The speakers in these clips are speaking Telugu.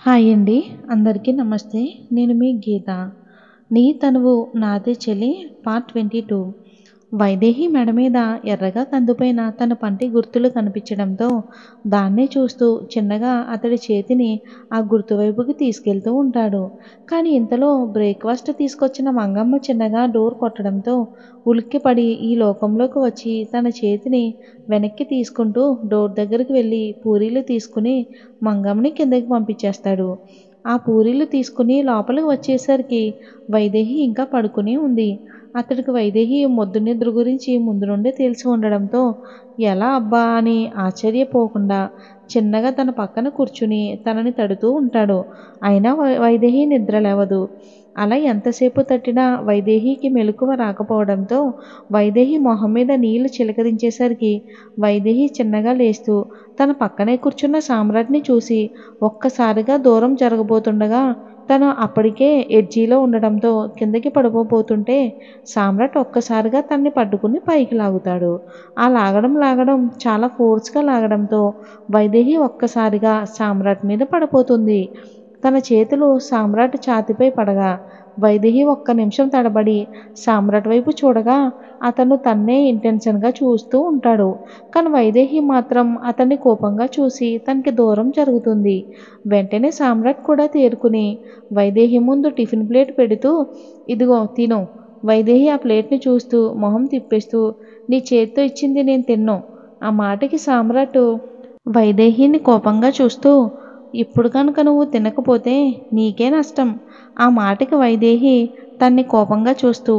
హాయ్ అండి. అందరికీ నమస్తే. నేను మీ గీత. 'నీ తనువు నాదే చెలి' పార్ట్ 22. వైదేహి మెడ మీద ఎర్రగా కందిపోయిన తన పంటి గుర్తులు కనిపించడంతో దాన్నే చూస్తూ చిన్నగా అతడి చేతిని ఆ గుర్తు వైపుకి తీసుకెళ్తూ ఉంటాడు. కానీ ఇంతలో బ్రేక్ఫాస్ట్ తీసుకొచ్చిన మంగమ్మ చిన్నగా డోర్ కొట్టడంతో ఉలిక్కిపడి ఈ లోకంలోకి వచ్చి తన చేతిని వెనక్కి తీసుకుంటూ డోర్ దగ్గరికి వెళ్ళి పూరీలు తీసుకుని మంగమ్మని కిందకి పంపించేస్తాడు. ఆ పూరీలు తీసుకుని లోపలికి వచ్చేసరికి వైదేహి ఇంకా పడుకునే ఉంది. అతడికి వైదేహి మొద్దు నిద్ర గురించి ముందు నుండే తెలిసి ఉండడంతో ఎలా అబ్బా అని ఆశ్చర్యపోకుండా చిన్నగా తన పక్కన కూర్చుని తనని తడుతూ ఉంటాడు. అయినా వైదేహి నిద్ర లేవదు. అలా ఎంతసేపు తట్టినా వైదేహికి మెలకువ రాకపోవడంతో వైదేహి మొహం మీద నీళ్లు చిలకరించేసరికి వైదేహి చిన్నగా లేస్తూ తన పక్కనే కూర్చున్న సామ్రాట్ని చూసి ఒక్కసారిగా దూరం జరగబోతుండగా తను అప్పటికే ఎడ్జీలో ఉండడంతో కిందకి పడిపోబోతుంటే సామ్రాట్ ఒక్కసారిగా తన్ని పట్టుకుని పైకి లాగుతాడు. ఆ లాగడం చాలా ఫోర్స్గా లాగడంతో వైదేహి ఒక్కసారిగా సామ్రాట్ మీద పడిపోతుంది. తన చేతులు సామ్రాట్ ఛాతీపై పడగా వైదేహి ఒక్క నిమిషం తడబడి సామ్రాట్ వైపు చూడగా అతను తన్నే ఇంటెన్షన్గా చూస్తూ ఉంటాడు. కానీ వైదేహి మాత్రం అతన్ని కోపంగా చూసి తనకి దూరం జరుగుతుంది. వెంటనే సామ్రాట్ కూడా తేరుకుని వైదేహి ముందు టిఫిన్ ప్లేట్ పెడుతూ ఇదిగో తిను. వైదేహి ఆ ప్లేట్ని చూస్తూ మొహం తిప్పేస్తూ నీ చేత్తో ఇచ్చింది నేను తిన్ను. ఆ మాటకి సామ్రాట్ వైదేహిని కోపంగా చూస్తూ ఇప్పుడు కనుక నువ్వు తినకపోతే నీకే నష్టం. ఆ మాటకి వైదేహి తన్ని కోపంగా చూస్తూ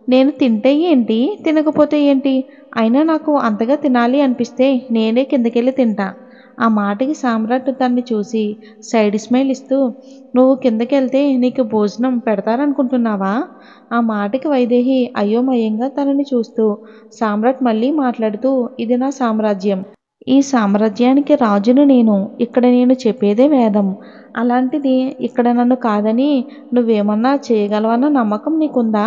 నేను తింటే ఏంటి, తినకపోతే ఏంటి, అయినా నాకు అంతగా తినాలి అనిపిస్తే నేనే కిందకెళ్ళి తింటా. ఆ మాటకి సామ్రాట్ తన్ని చూసి సైడ్ స్మైల్ ఇస్తూ నువ్వు కిందకెళ్తే నీకు భోజనం పెడతారనుకుంటున్నావా? ఆ మాటకి వైదేహి అయోమయంగా తనని చూస్తూ సామ్రాట్ మళ్ళీ మాట్లాడుతూ ఇది నా సామ్రాజ్యం. ఈ సామ్రాజ్యానికి రాజును నేను. ఇక్కడ నేను చెప్పేదే వేదం. అలాంటిది ఇక్కడ నన్ను కాదని నువ్వేమన్నా చేయగలవన్న నమ్మకం నీకుందా?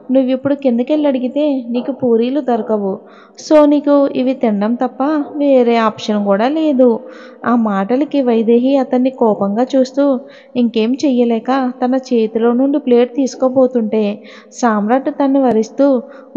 నువ్విప్పుడు కిందకెళ్ళి అడిగితే నీకు పూరీలు దొరకవు. సో నీకు ఇవి తినడం తప్ప వేరే ఆప్షన్ కూడా లేదు. ఆ మాటలకి వైదేహి అతన్ని కోపంగా చూస్తూ ఇంకేం చెయ్యలేక తన చేతిలో నుండి ప్లేట్ తీసుకోబోతుంటే సామ్రాట్ తన్ని వరిస్తూ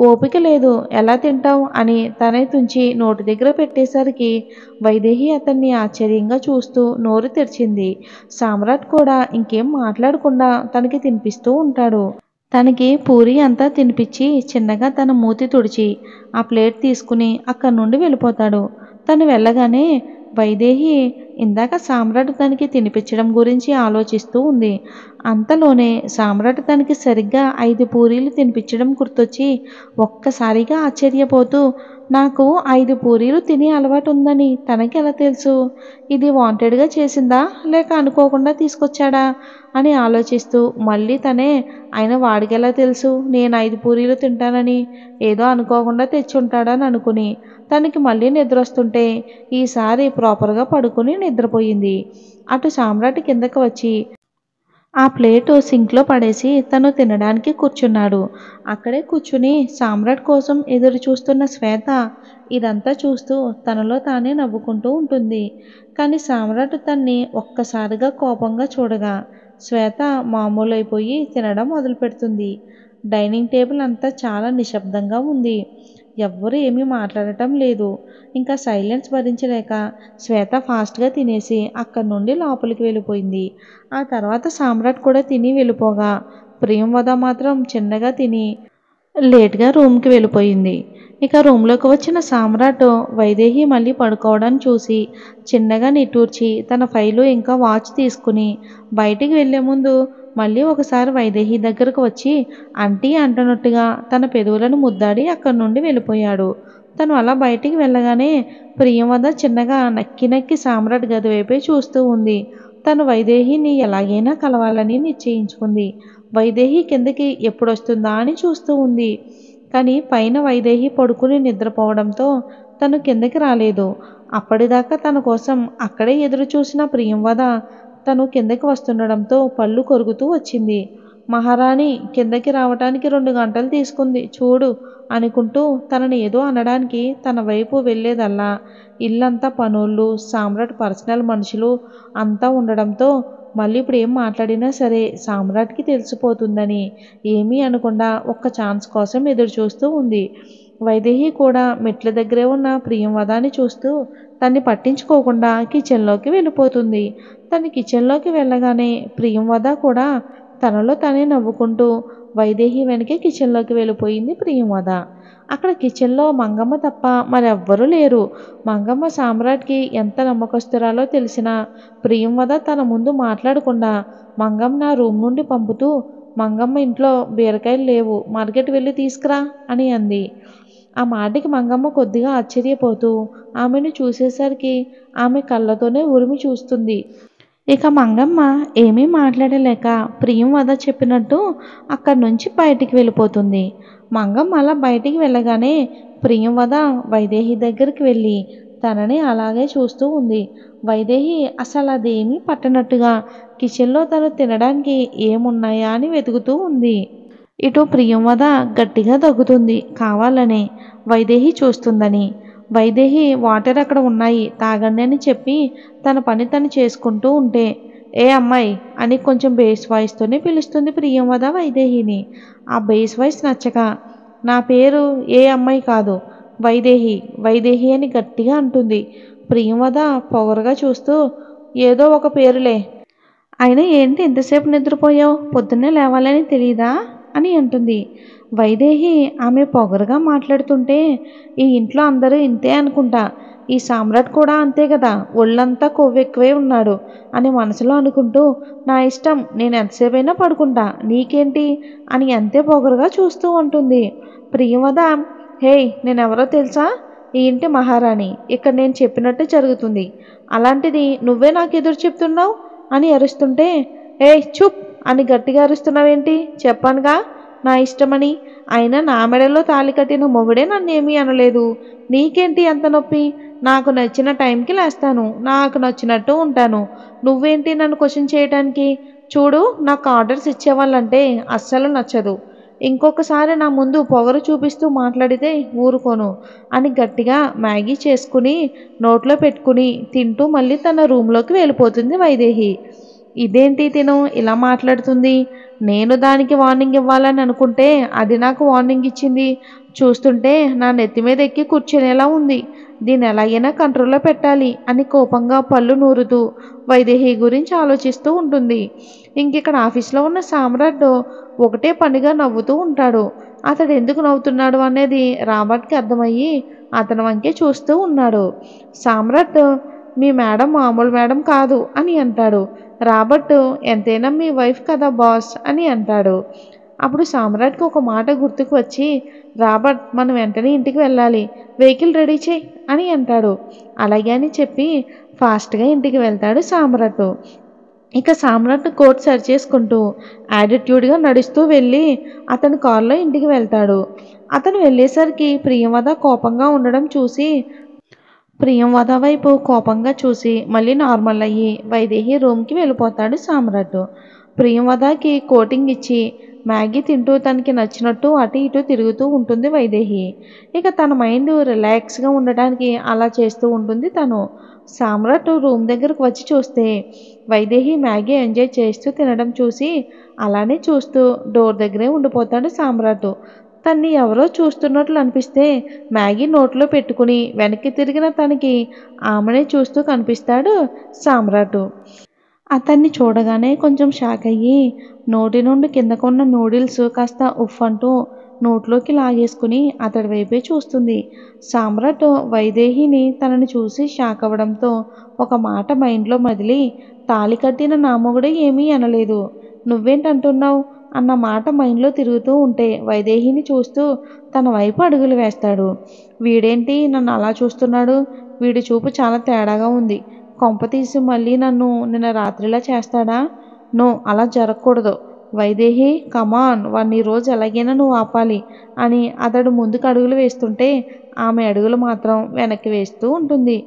ఓపిక లేదు ఎలా తింటావు అని తనే తుంచి నోటి దగ్గర పెట్టేసరికి వైదేహి అతన్ని ఆశ్చర్యంగా చూస్తూ నోరు తెరిచింది. సామ్రాట్ కూడా ఇంకేం మాట్లాడకుండా తనకి తినిపిస్తూ ఉంటాడు. తనకి పూరీ అంతా తినిపించి చిన్నగా తన మూతి తుడిచి ఆ ప్లేట్ తీసుకుని అక్కడి నుండి వెళ్ళిపోతాడు. తను వెళ్ళగానే వైదేహి ఇందాక సామ్రాట్ తనకి తినిపించడం గురించి ఆలోచిస్తూ ఉంది. అంతలోనే సామ్రాట్ తనకి సరిగ్గా 5 పూరీలు తినిపించడం గుర్తొచ్చి ఒక్కసారిగా ఆశ్చర్యపోతూ నాకు 5 పూరీలు తినే అలవాటు ఉందని తనకి ఎలా తెలుసు? ఇది వాంటెడ్గా చేసిందా లేక అనుకోకుండా తీసుకొచ్చాడా అని ఆలోచిస్తూ మళ్ళీ తనే అయినా వాడికెలా తెలుసు నేను 5 పూరీలు తింటానని? ఏదో అనుకోకుండా తెచ్చుంటాడని అనుకుని తనకి మళ్ళీ నిద్రొస్తుంటే ఈసారి ప్రాపర్గా పడుకుని నిద్రపోయింది. అటు సామ్రాట్ కిందకి వచ్చి ఆ ప్లేటు సింక్లో పడేసి తను తినడానికి కూర్చున్నాడు. అక్కడే కూర్చుని సామ్రాట్ కోసం ఎదురు చూస్తున్న శ్వేత ఇదంతా చూస్తూ తనలో తానే నవ్వుకుంటూ ఉంటుంది. కానీ సామ్రాట్ తన్ని ఒక్కసారిగా కోపంగా చూడగా శ్వేత మామూలైపోయి తినడం మొదలుపెడుతుంది. డైనింగ్ టేబుల్ అంతా చాలా నిశ్శబ్దంగా ఉంది. ఎవ్వరూ ఏమీ మాట్లాడటం లేదు. ఇంకా సైలెన్స్ భరించలేక శ్వేత ఫాస్ట్గా తినేసి అక్కడి నుండి లోపలికి వెళ్ళిపోయింది. ఆ తర్వాత సామ్రాట్ కూడా తిని వెళ్ళిపోగా ప్రియంవద మాత్రం చిన్నగా తిని లేట్గా రూమ్కి వెళ్ళిపోయింది. ఇక రూమ్లోకి వచ్చిన సామ్రాట్ వైదేహి మళ్ళీ పడుకోవడాన్ని చూసి చిన్నగా నిట్టూర్చి తన ఫైలు ఇంకా వాచ్ తీసుకుని బయటికి వెళ్లే ముందు మళ్ళీ ఒకసారి వైదేహి దగ్గరకు వచ్చి ఆంటీ అంటున్నట్టుగా తన పెదవులను ముద్దాడి అక్కడి నుండి వెళ్ళిపోయాడు. తను అలా బయటికి వెళ్ళగానే ప్రియంవద చిన్నగా నక్కి నక్కి సామ్రాట్ గది వైపే చూస్తూ ఉంది. తను వైదేహిని ఎలాగైనా కలవాలని నిశ్చయించుకుంది. వైదేహి కిందకి ఎప్పుడొస్తుందా అని చూస్తూ ఉంది. కానీ పైన వైదేహి పడుకుని నిద్రపోవడంతో తను కిందకి రాలేదు. అప్పటిదాకా తన కోసం అక్కడే ఎదురు చూసిన ప్రియంవద తను కిందకి వస్తుండడంతో పళ్ళు కొరుకుతూ వచ్చింది. మహారాణి కిందకి రావటానికి 2 గంటలు తీసుకుంది చూడు అనుకుంటూ తనని ఏదో అనడానికి తన వైపు వెళ్ళేదల్లా ఇల్లంతా పనోళ్ళు, సామ్రాట్ పర్సనల్ మనుషులు అంతా ఉండడంతో మళ్ళీ ఇప్పుడు ఏం మాట్లాడినా సరే సామ్రాట్కి తెలిసిపోతుందని ఏమీ అనకుండా ఒక్క ఛాన్స్ కోసం ఎదురు చూస్తూ ఉంది. వైదేహి కూడా మెట్ల దగ్గరే ఉన్న ప్రియంవదాన్ని చూస్తూ తన్ని పట్టించుకోకుండా కిచెన్లోకి వెళ్ళిపోతుంది. తను కిచెన్లోకి వెళ్ళగానే ప్రియంవద కూడా తనలో తనే నవ్వుకుంటూ వైదేహి వెనకే కిచెన్లోకి వెళ్ళిపోయింది ప్రియంవద. అక్కడ కిచెన్లో మంగమ్మ తప్ప మరెవ్వరూ లేరు. మంగమ్మ సామ్రాట్కి ఎంత నమ్మకస్తురాలో తెలిసినా ప్రియంవద తన ముందు మాట్లాడకుండా మంగమ్మ నా రూమ్ నుండి పంపుతూ, మంగమ్మ ఇంట్లో బీరకాయలు లేవు, మార్కెట్ వెళ్ళి తీసుకురా అని అంది. ఆ మాటకి మంగమ్మ కొద్దిగా ఆశ్చర్యపోతూ ఆమెను చూసేసరికి ఆమె కళ్ళతోనే ఉరిమి చూస్తుంది. ఇక మంగమ్మ ఏమీ మాట్లాడలేక ప్రియంవద చెప్పినట్టు అక్కడి నుంచి బయటికి వెళ్ళిపోతుంది. మంగమ్మ అలా బయటికి వెళ్ళగానే ప్రియంవద వైదేహి దగ్గరికి వెళ్ళి తనని అలాగే చూస్తూ ఉంది. వైదేహి అసలు అదేమీ పట్టనట్టుగా కిచెన్లో తను తినడానికి ఏమున్నాయా అని వెతుకుతూ ఉంది. ఇటు ప్రియంవద గట్టిగా దగ్గుతుంది, కావాలని వైదేహి చూస్తుందని. వైదేహి వాటర్ అక్కడ ఉన్నాయి తాగండి అని చెప్పి తన పని తను చేసుకుంటూ ఉంటే, ఏ అమ్మాయి అని కొంచెం బేస్ వాయిస్తోనే పిలుస్తుంది ప్రియంవద వైదేహిని. ఆ బేస్ వాయిస్ నచ్చక, నా పేరు ఏ అమ్మాయి కాదు, వైదేహి, వైదేహి అని గట్టిగా అంటుంది. ప్రియంవద పొగరుగా చూస్తూ, ఏదో ఒక పేరులే, అయినా ఏంటి ఎంతసేపు నిద్రపోయావు, పొద్దున్నే లేవాలని తెలియదా అని అంటుంది. వైదేహి ఆమె పొగరుగా మాట్లాడుతుంటే, ఈ ఇంట్లో అందరూ ఇంతే అనుకుంటా, ఈ సామ్రాట్ కూడా అంతే కదా, ఒళ్ళంతా కొవ్వెక్కువే ఉన్నాడు అని మనసులో అనుకుంటూ, నా ఇష్టం, నేను ఎంతసేపైనా పడుకుంటా, నీకేంటి అని అంతే పొగరుగా చూస్తూ ఉంటుంది. ప్రియంవద, హే నేనెవరో తెలుసా, ఈ ఇంటి మహారాణి, ఇక్కడ నేను చెప్పినట్టు జరుగుతుంది, అలాంటిది నువ్వే నాకు ఎదురు చెప్తున్నావు అని అరుస్తుంటే, ఏయ్ చుప్ అని గట్టిగా అరుస్తున్నావేంటి, చెప్పానుగా నా ఇష్టమని, అయినా నా మెడలో తాళి కట్టిన మొగుడే నన్నేమీ అనలేదు, నీకేంటి అంత నొప్పి, నాకు నచ్చిన టైంకి లేస్తాను, నాకు నచ్చినట్టు ఉంటాను, నువ్వేంటి నన్ను క్వశ్చన్ చేయటానికి, చూడు నాకు ఆర్డర్స్ ఇచ్చేవాళ్ళంటే అస్సలు నచ్చదు, ఇంకొకసారి నా ముందు పొగరు చూపిస్తూ మాట్లాడితే ఊరుకోను అని గట్టిగా మ్యాగీ చేసుకుని నోట్లో పెట్టుకుని తింటూ మళ్ళీ తన రూమ్లోకి వెళ్ళిపోతుంది వైదేహి. ఇదేంటి తిను ఇలా మాట్లాడుతుంది, నేను దానికి వార్నింగ్ ఇవ్వాలని అనుకుంటే అది నాకు వార్నింగ్ ఇచ్చింది, చూస్తుంటే నా నెత్తి మీద ఎక్కి కూర్చునేలా ఉంది, దీన్ని ఎలాగైనా కంట్రోల్లో పెట్టాలి అని కోపంగా పళ్ళు నూరుతూ వైదేహి గురించి ఆలోచిస్తూ ఉంటుంది. ఇంకిక్కడ ఆఫీస్లో ఉన్న సామ్రాట్ ఒకటే పనిగా నవ్వుతూ ఉంటాడు. అతడు ఎందుకు నవ్వుతున్నాడు అనేది రాబర్ట్కి అర్థమయ్యి అతని వంకే చూస్తూ ఉన్నాడు. సామ్రాట్, మీ మేడం మామూలు మేడం కాదు అని అంటాడు. రాబర్ట్, ఎంతైనా మీ వైఫ్ కదా బాస్ అని అంటాడు. అప్పుడు సామ్రాట్కి ఒక మాట గుర్తుకు వచ్చి, రాబర్ట్ మనం వెంటనే ఇంటికి వెళ్ళాలి, వెహికల్ రెడీ చేయి అని అంటాడు. అలాగే అని చెప్పి ఫాస్ట్గా ఇంటికి వెళ్తాడు సామ్రాట్. ఇక సామ్రాట్ కోట్ సరి చేసుకుంటూ యాటిట్యూడ్గా నడుస్తూ వెళ్ళి అతని కారులో ఇంటికి వెళ్తాడు. అతను వెళ్ళేసరికి ప్రియంవద కోపంగా ఉండడం చూసి ప్రియంవద వైపు కోపంగా చూసి మళ్ళీ నార్మల్ అయ్యి వైదేహి రూమ్కి వెళ్ళిపోతాడు సామ్రాట్. ప్రియంవదకి కోటింగ్ ఇచ్చి మ్యాగీ తింటూ తనకి నచ్చినట్టు అటు ఇటు తిరుగుతూ ఉంటుంది వైదేహి. ఇక తన మైండ్ రిలాక్స్గా ఉండడానికి అలా చేస్తూ ఉంటుంది తను. సామ్రాట్ రూమ్ దగ్గరకు వచ్చి చూస్తే వైదేహి మ్యాగీ ఎంజాయ్ చేస్తూ తినడం చూసి అలానే చూస్తూ డోర్ దగ్గరే ఉండిపోతాడు సామ్రాట్. తన్ని ఎవరో చూస్తున్నట్లు అనిపిస్తే మ్యాగీ నోట్లో పెట్టుకుని వెనక్కి తిరిగిన తనకి ఆమెనే చూస్తూ కనిపిస్తాడు సామ్రాట్. అతన్ని చూడగానే కొంచెం షాక్ అయ్యి నోటి నుండి కిందకున్న నూడిల్స్ కాస్త ఉఫ్ అంటూ నోట్లోకి లాగేసుకుని అతడి వైపే చూస్తుంది. సామ్రాట్ వైదేహిని తనని చూసి షాక్ అవ్వడంతో ఒక మాట మైండ్లో మదిలి, తాళి కట్టిన నా మొగుడే ఏమీ అనలేదు, నువ్వేంటంటున్నావు అన్న మాట మైండ్లో తిరుగుతూ ఉంటే వైదేహిని చూస్తూ తన వైపు అడుగులు వేస్తాడు. వీడేంటి నన్ను అలా చూస్తున్నాడు, వీడి చూపు చాలా తేడాగా ఉంది, కొంపతీసి మళ్ళీ నన్ను నిన్న రాత్రిలా చేస్తాడా, నో అలా జరగకూడదు, వైదేహి కమాన్ వాడిని ఈరోజు ఎలాగైనా నువ్వు ఆపాలి అని అతడు ముందుకు అడుగులు వేస్తుంటే ఆమె అడుగులు మాత్రం వెనక్కి వేస్తూ ఉంటుంది.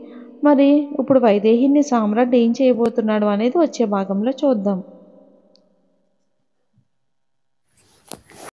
మరి ఇప్పుడు వైదేహిని సామ్రాట్ ఏం చేయబోతున్నాడు అనేది వచ్చే భాగంలో చూద్దాం.